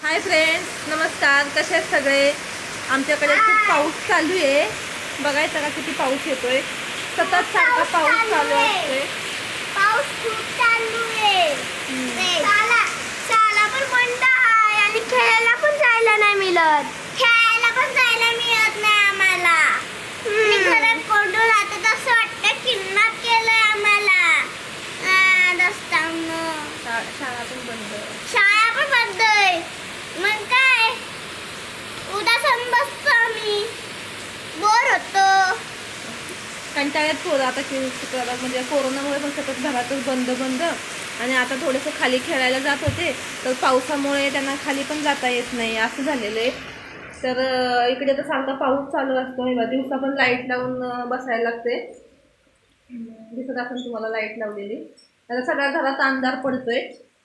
Hi friends, नमस्कार. कसे आहेत सगळे? आमच्याकडे खूप पाऊस चालू आहे. बघायचं का किती पाऊस येतोय. सतत सारखा पाऊस चालू असतोय. पाऊस खूप चालू आहे. शाळा पण बंद आहे आणि खेळायला पण जायला नाही मिळत. आम्हाला. घरात कोंडून राहतो असं वाटतं किडनॅप केलंय आम्हाला. शाळा पण बंद. शाळा पण बंद आहे. मग काय उद्या सण बसतो आम्ही. बोर होतो. कंटाळ्यात पोरं आता म्हणजे कोरोनामुळे पण सतत घरातच बंद आणि आता थोडंसं खाली खेळायला जात होते तर पावसामुळे त्यांना खाली पण जाता येत नाही असं झालेलं आहे. तर इकडे तर सारखा पाऊस चालू असतो. दिवसा पण लाईट लावून बसायला लागते. दिसत असेल तुम्हाला लाईट लावलेली. आता सगळ्या घरात अंधार पडतोय.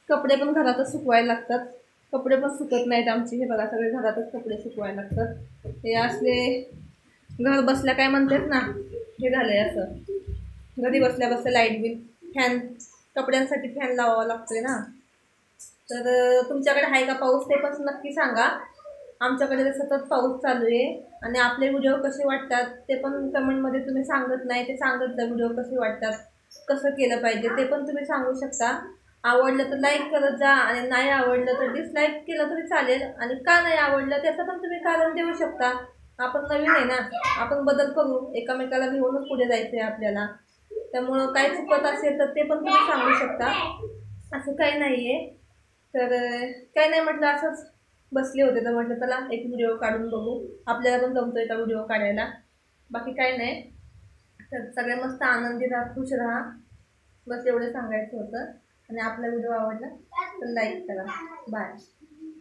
कपडे पण घरातच सुकवायला लागतात. कपडे पण सुकत नाहीत आमचे. हे बघा, सगळे घरातच कपडे सुकवायला लागतात. हे असले घर बसल्या काय म्हणतात ना, हे झालंय असं. घरी बसल्या बसल्या लाईट बिल, फॅन, कपड्यांसाठी फॅन लावावा लागतोय ना. तर तुमच्याकडे आहे का पाऊस ते पण नक्की सांगा. आमच्याकडे तर सतत पाऊस चालू आहे. आणि आपले व्हिडिओ कसे वाटतात ते पण कमेंटमध्ये तुम्ही सांगत नाही. ते सांगत जा व्हिडिओ कसे वाटतात, कसं केलं पाहिजे ते पण तुम्ही सांगू शकता. आवडलं तर लाईक करत जा आणि नाही आवडलं तर डिसलाईक केलं तरी चालेल. आणि का नाही आवडलं त्याचं पण तुम्ही कारण देऊ शकता. आपण नवीन आहे ना, आपण बदल करू. एकामेकाला घेऊनच पुढे जायचं आहे आपल्याला. त्यामुळं काय चुकत असेल तर ते पण तुम्ही सांगू शकता. असं काही नाही आहे. तर काही नाही म्हटलं, असंच बसले होते तर म्हटलं चला एक व्हिडिओ काढून बघू. आपल्याला पण जमतोय का व्हिडिओ काढायला. बाकी काही नाही. तर सगळे मस्त आनंदी राहा, खुश राहा. बस एवढं सांगायचं होतं. आणि आपला व्हिडिओ आवडला तर लाईक करा. बाय.